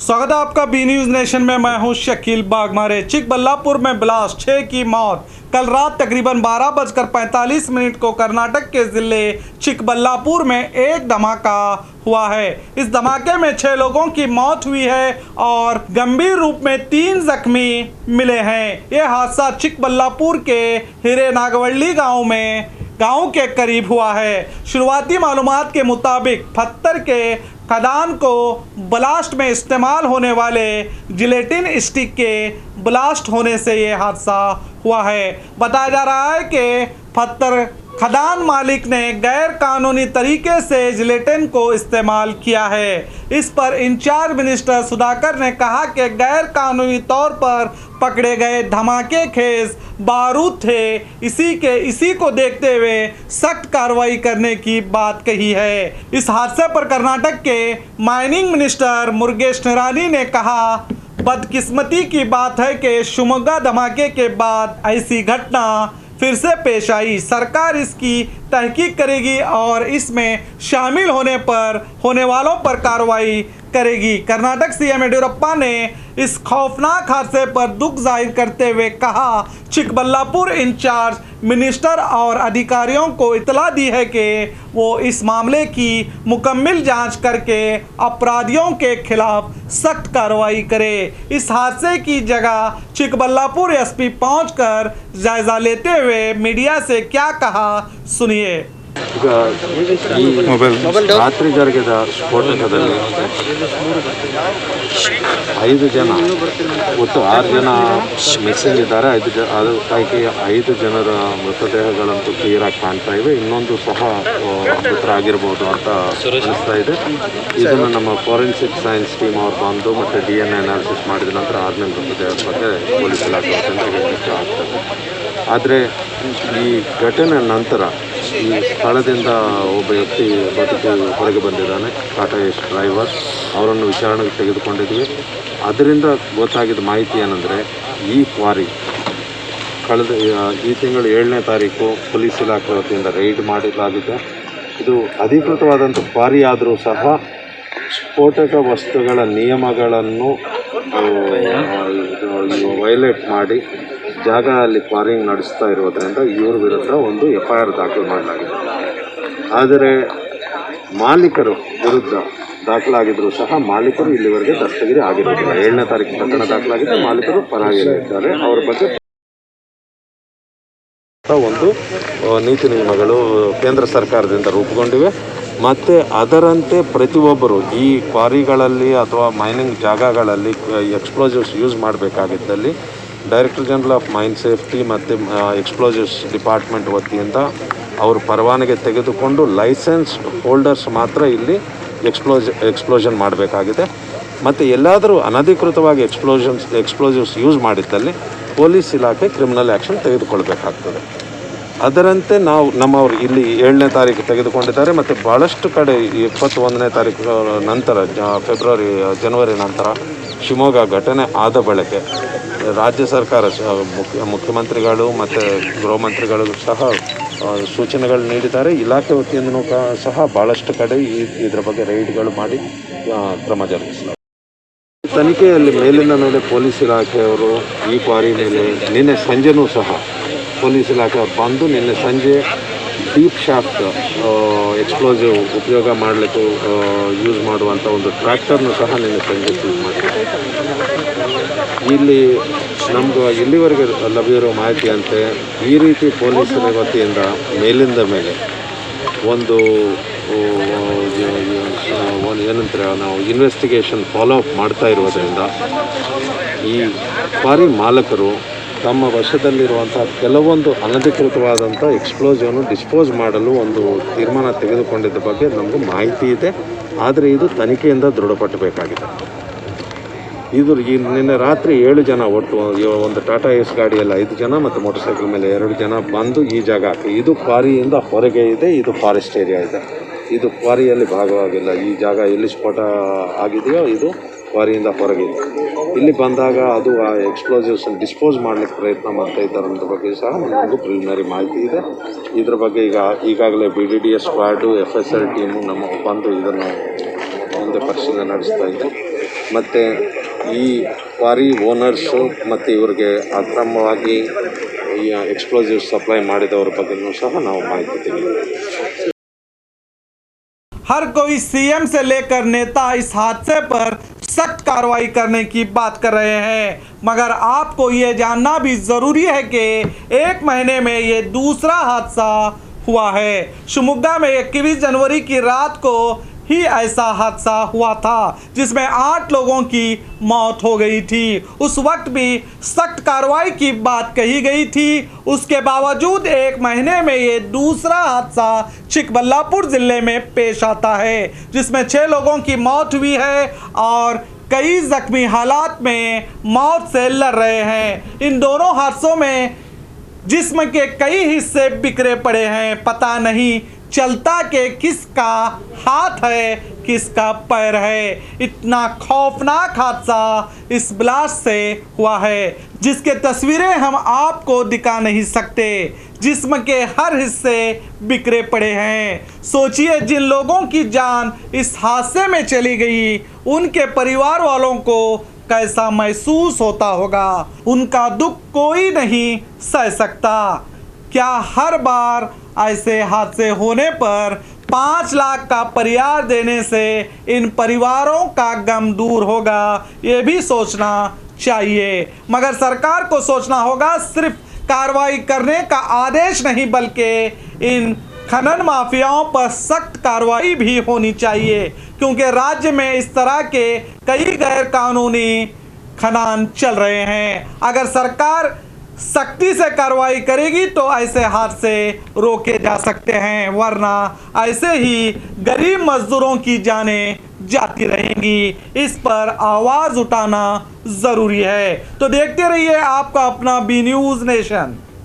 स्वागत है आपका बी न्यूज नेशन में। मैं हूं शकील बागमारे। चिकबल्लापुर में ब्लास्ट, 6 की मौत। कल रात तकरीबन 12:45 को कर्नाटक के जिले चिकबल्लापुर में एक धमाका हुआ है। इस धमाके में 6 लोगों की मौत हुई है और गंभीर रूप में 3 जख्मी मिले हैं। यह हादसा चिकबल्लापुर के हिरे नागवल्ली गांव के करीब हुआ है। शुरुआती मालूमात के मुताबिक पत्थर के खदान को ब्लास्ट में इस्तेमाल होने वाले जिलेटिन स्टिक के ब्लास्ट होने से ये हादसा हुआ है। बताया जा रहा है कि पत्थर खदान मालिक ने गैर कानूनी तरीके से जिलेटिन को इस्तेमाल किया है। इस पर इंचार्ज मिनिस्टर सुधाकर ने कहा कि गैर कानूनी तौर पर पकड़े गए धमाके खेज बारूद थे। इसी को देखते हुए सख्त कार्रवाई करने की बात कही है। इस हादसे पर कर्नाटक के माइनिंग मिनिस्टर मुरुगेश निरानी ने कहा, बदकिस्मती की बात है कि शिवमोगा धमाके के बाद ऐसी घटना फिर से पेश आई। सरकार इसकी तहकीक करेगी और इसमें शामिल होने वालों पर कार्रवाई करेगी। कर्नाटक सीएम येडियुरप्पा ने इस खौफनाक हादसे पर दुख जाहिर करते हुए कहा, चिकबल्लापुर इंचार्ज मिनिस्टर और अधिकारियों को इतला दी है कि वो इस मामले की मुकम्मल जांच करके अपराधियों के खिलाफ सख्त कार्रवाई करे। इस हादसे की जगह चिकबल्लापुर एसपी पहुंचकर जायजा लेते हुए मीडिया से क्या कहा, सुनिए। रात्रि जरगिದ ಸ್ಫೋಟಕದಲ್ಲಿ 5 ಜನ ಒಟ್ಟು 6 ಜನ ಮಿಸ್ಸಿಂಗ್ ಇದ್ದಾರೆ। ಅದು ಪೈಕಿ 5 ಜನರ ಮೃತದೇಹಗಳಂತೂ ಕ್ಲಿಯರ್ ಆಗಿ ಕಾಣ್ತಾ ಇವೆ। ಇನ್ನೊಂದು ಸಹ ಮೃತರಾಗಿರ್ಬೋದು ಅಂತ ಅನಿಸ್ತಾ ಇದೆ। ಇದನ್ನು ನಮ್ಮ ಫಾರೆನ್ಸಿಕ್ ಸೈನ್ಸ್ ಟೀಮ್ ಅವ್ರು ಬಂದು ಮತ್ತು DNA ಅನಾಲಿಸಿಸ್ ಮಾಡಿದ ನಂತರ 6ನೇ ಮೃತದೇಹದ ಬಗ್ಗೆ ಪೊಲೀಸ್ ಇಲಾಖೆಯಿಂದ ಹೇಳಲಿಕ್ಕೆ ಆಗ್ತದೆ। ಆದರೆ ಈ ಘಟನೆ ನಂತರ ಈ ಸ್ಥಳದಿಂದ ಒಬ್ಬ ವ್ಯಕ್ತಿ ಬದುಕಿ ಹೊರಗೆ ಬಂದಿದ್ದಾನೆ, ಟಾಟಾ ಏಸ್ ಡ್ರೈವರ್. ಅವರನ್ನು ವಿಚಾರಣೆಗೆ ತೆಗೆದುಕೊಂಡಿದ್ವಿ. ಅದರಿಂದ ಗೊತ್ತಾಗಿದ್ದ ಮಾಹಿತಿ ಏನಂದರೆ, ಈ ಕ್ವಾರಿ ಈ ತಿಂಗಳು 7ನೇ ತಾರೀಕು ಪೊಲೀಸ್ ಇಲಾಖೆ ವತಿಯಿಂದ ರೈಡ್ ಮಾಡಲಾಗಿದೆ. ಇದು ಅಧಿಕೃತವಾದಂಥ ಕ್ವಾರಿ ಆದರೂ ಸಹ ಸ್ಫೋಟಕ ವಸ್ತುಗಳ ನಿಯಮಗಳನ್ನು ವೈಲೇಟ್ ಮಾಡಿ ಜಾಗ ಅಲ್ಲಿ ಕ್ವಾರಿಂಗ್ ನಡೆಸ್ತಾ ಇರೋದರಿಂದ ಇವ್ರ ವಿರುದ್ಧ ಒಂದು FIR ದಾಖಲು ಮಾಡಲಾಗಿದೆ. ಆದರೆ ಮಾಲೀಕರು ವಿರುದ್ಧ ದಾಖಲಾಗಿದ್ದರೂ ಸಹ ಮಾಲೀಕರು ಇಲ್ಲಿವರೆಗೆ ದಸ್ತಗಿರಿ ಆಗಿರೋದಿಲ್ಲ. 7ನೇ ತಾರೀಕು ಪ್ರಕರಣ ದಾಖಲಾಗಿದ್ದು ಮಾಲೀಕರು ಪರಾಗಿದ್ದಾರೆ. ಅವರ ಬಗ್ಗೆ ಒಂದು ನೀತಿ ನಿಯಮಗಳು ಕೇಂದ್ರ ಸರ್ಕಾರದಿಂದ ರೂಪುಗೊಂಡಿವೆ ಮತ್ತು ಅದರಂತೆ ಪ್ರತಿಯೊಬ್ಬರು ಈ ಕ್ವಾರಿಗಳಲ್ಲಿ ಅಥವಾ ಮೈನಿಂಗ್ ಜಾಗಗಳಲ್ಲಿ ಎಕ್ಸ್ಪ್ಲೋಸಿವ್ಸ್ ಯೂಸ್ ಮಾಡಬೇಕಾಗಿದ್ದಲ್ಲಿ director general of mine safety ಮತ್ತು ಎಕ್ಸ್ಪ್ಲೋಸಿವ್ಸ್ ಡಿಪಾರ್ಟ್ಮೆಂಟ್ ವತಿಯಿಂದ ಅವರು ಪರವಾನಗಿ ತೆಗೆದುಕೊಂಡು ಲೈಸೆನ್ಸ್ ಹೋಲ್ಡರ್ಸ್ ಮಾತ್ರ ಇಲ್ಲಿ ಎಕ್ಸ್ಪ್ಲೋಷನ್ ಮಾಡಬೇಕಾಗಿದೆ. ಮತ್ತು ಎಲ್ಲಾದರೂ ಅನಧಿಕೃತವಾಗಿ ಎಕ್ಸ್ಪ್ಲೋಸಿವ್ಸ್ ಯೂಸ್ ಮಾಡಿದ್ದಲ್ಲಿ ಪೊಲೀಸ್ ಇಲಾಖೆ ಕ್ರಿಮಿನಲ್ ಆ್ಯಕ್ಷನ್ ತೆಗೆದುಕೊಳ್ಬೇಕಾಗ್ತದೆ. ಅದರಂತೆ ನಮ್ಮವರು ಇಲ್ಲಿ 7ನೇ ತಾರೀಕು ತೆಗೆದುಕೊಂಡಿದ್ದಾರೆ ಮತ್ತು ಭಾಳಷ್ಟು ಕಡೆ 21ನೇ ತಾರೀಕು ನಂತರ ಜನವರಿ ನಂತರ ಶಿವಮೊಗ್ಗ ಘಟನೆ ಆದ ಬಳಿಕೆ ರಾಜ್ಯ ಸರ್ಕಾರ ಮುಖ್ಯಮಂತ್ರಿಗಳು ಮತ್ತು ಗೃಹ ಮಂತ್ರಿಗಳು ಸಹ ಸೂಚನೆಗಳು ನೀಡಿದ್ದಾರೆ. ಇಲಾಖೆ ವತಿಯಿಂದನೂ ಸಹ ಭಾಳಷ್ಟು ಕಡೆ ಇದರ ಬಗ್ಗೆ ರೈಡ್ಗಳು ಮಾಡಿ ಕ್ರಮ ಜರುಗಿಸಲಾಗಿದೆ. ತನಿಖೆಯಲ್ಲಿ ಮೇಲಿಂದ ಮೇಲೆ ಪೊಲೀಸ್ ಇಲಾಖೆಯವರು ಈ ಕ್ವಾರಿ ಮೇಲೆ ನಿನ್ನೆ ಸಂಜೆನೂ ಸಹ ಪೊಲೀಸ್ ಇಲಾಖೆಯವರು ಬಂದು ನಿನ್ನೆ ಸಂಜೆ ಡೀಪ್ ಶಾಫ್ಟ್ ಎಕ್ಸ್ಪ್ಲೋಸಿವ್ ಉಪಯೋಗ ಮಾಡಲಿಕ್ಕೆ ಯೂಸ್ ಮಾಡುವಂಥ ಒಂದು ಟ್ರ್ಯಾಕ್ಟರ್ನು ಸಹ ನಿನ್ನೆ ಸಂಜೆ ಯೂಸ್ ಮಾಡಿದ್ದಾರೆ. ಇಲ್ಲಿ ನಮ್ಗೆ ಇಲ್ಲಿವರೆಗೆ ಲಭ್ಯವಿರೋ ಮಾಹಿತಿ ಅಂತೆ ಈ ರೀತಿ ಪೊಲೀಸರ ವತಿಯಿಂದ ಮೇಲಿಂದ ಮೇಲೆ ಒಂದು ಏನಂತಾರೆ ನಾವು ಇನ್ವೆಸ್ಟಿಗೇಷನ್ ಫಾಲೋ ಅಪ್ ಮಾಡ್ತಾ ಇರೋದರಿಂದ ಈ ಕ್ವಾರಿ ಮಾಲಕರು ತಮ್ಮ ವಶದಲ್ಲಿರುವಂಥ ಕೆಲವೊಂದು ಅನಧಿಕೃತವಾದಂಥ ಎಕ್ಸ್ಪ್ಲೋಸಿವನ್ನು ಡಿಸ್ಪೋಸ್ ಮಾಡಲು ಒಂದು ತೀರ್ಮಾನ ತೆಗೆದುಕೊಂಡಿದ್ದ ಬಗ್ಗೆ ನಮಗೂ ಮಾಹಿತಿ ಇದೆ. ಆದರೆ ಇದು ತನಿಖೆಯಿಂದ ದೃಢಪಟ್ಟಬೇಕಾಗಿದೆ. ಇದು ನಿನ್ನೆ ರಾತ್ರಿ 7 ಜನ ಒಟ್ಟು ಒಂದು ಟಾಟಾ ಏಸ್ ಗಾಡಿಯಲ್ಲಿ 5 ಜನ ಮತ್ತು ಮೋಟರ್ ಸೈಕಲ್ ಮೇಲೆ 2 ಜನ ಬಂದು ಈ ಜಾಗಕ್ಕೆ, ಇದು ಕ್ವಾರಿಯಿಂದ ಹೊರಗೆ ಇದೆ, ಇದು ಫಾರೆಸ್ಟ್ ಏರಿಯಾ ಇದೆ, ಇದು ಕ್ವಾರಿಯಲ್ಲಿ ಭಾಗವಾಗಿಲ್ಲ. ಈ ಜಾಗ ಎಲ್ಲಿ ಸ್ಫೋಟ ಆಗಿದೆಯೋ ಇದು ಕ್ವಾರಿಯಿಂದ ಹೊರಗಿದೆ. ಇಲ್ಲಿ ಬಂದಾಗ ಅದು ಆ ಎಕ್ಸ್ಪ್ಲೋಸಿವ್ಸನ್ನು ಡಿಸ್ಪೋಸ್ ಮಾಡಲಿಕ್ಕೆ ಪ್ರಯತ್ನ ಮಾಡ್ತಾ ಇದ್ದಾರೆ ಅನ್ನೋದ್ರ ಬಗ್ಗೆ ಸಹ ನಮಗೂ ಪ್ರಿಲಿಮಿನರಿ ಮಾಹಿತಿ ಇದೆ. ಇದ್ರ ಬಗ್ಗೆ ಈಗಾಗಲೇ BDDS ಸ್ಕ್ವಾಡು FSL ಟೀಮು ನಮ್ಮ ಬಂದು ಇದನ್ನು ಮುಂದೆ ಪರಿಶೀಲನೆ ನಡೆಸ್ತಾ ಇದೆ. ಮತ್ತು ಈ ಕ್ವಾರಿ ಓನರ್ಸು ಮತ್ತು ಇವ್ರಿಗೆ ಅಕ್ರಮವಾಗಿ ಈ ಎಕ್ಸ್ಪ್ಲೋಸಿವ್ ಸಪ್ಲೈ ಮಾಡಿದವ್ರ ಬಗ್ಗೆಯೂ ಸಹ ನಾವು ಮಾಹಿತಿ ತೆಗೆದುಕೊಂಡಿದ್ದೀವಿ. हर कोई सीएम से लेकर नेता इस हादसे पर सख्त कार्रवाई करने की बात कर रहे हैं, मगर आपको ये जानना भी ज़रूरी है कि एक महीने में ये दूसरा हादसा हुआ है। शिवमोगा में 21 जनवरी की रात को ही ऐसा हादसा हुआ था जिसमें 8 लोगों की मौत हो गई थी। उस वक्त भी सख्त कार्रवाई की बात कही गई थी, उसके बावजूद एक महीने में ये दूसरा हादसा चिकबल्लापुर ज़िले में पेश आता है जिसमें 6 लोगों की मौत हुई है और कई जख्मी हालात में मौत से लड़ रहे हैं। इन दोनों हादसों में जिस्म के कई हिस्से बिखरे पड़े हैं, पता नहीं चलता कि किसका हाथ है किसका पैर है। इतना खौफनाक हादसा इस ब्लास्ट से हुआ है जिसके तस्वीरें हम आपको दिखा नहीं सकते। जिस्म के हर हिस्से बिखरे पड़े हैं। सोचिए जिन लोगों की जान इस हादसे में चली गई उनके परिवार वालों को कैसा महसूस होता होगा। उनका दुख कोई नहीं सह सकता। क्या हर बार ऐसे हादसे होने पर 5 लाख का परिहार देने से इन परिवारों का गम दूर होगा, ये भी सोचना चाहिए। मगर सरकार को सोचना होगा, सिर्फ कार्रवाई करने का आदेश नहीं बल्कि इन खनन माफियाओं पर सख्त कार्रवाई भी होनी चाहिए, क्योंकि राज्य में इस तरह के कई गैर कानूनी खनन चल रहे हैं। अगर सरकार सख्ती से कार्रवाई करेगी तो ऐसे हादसे रोके जा सकते हैं, वरना ऐसे ही गरीब मजदूरों की जानें जाती रहेंगी। इस पर आवाज़ उठाना ज़रूरी है। तो देखते रहिए आपका अपना बी न्यूज़ नेशन।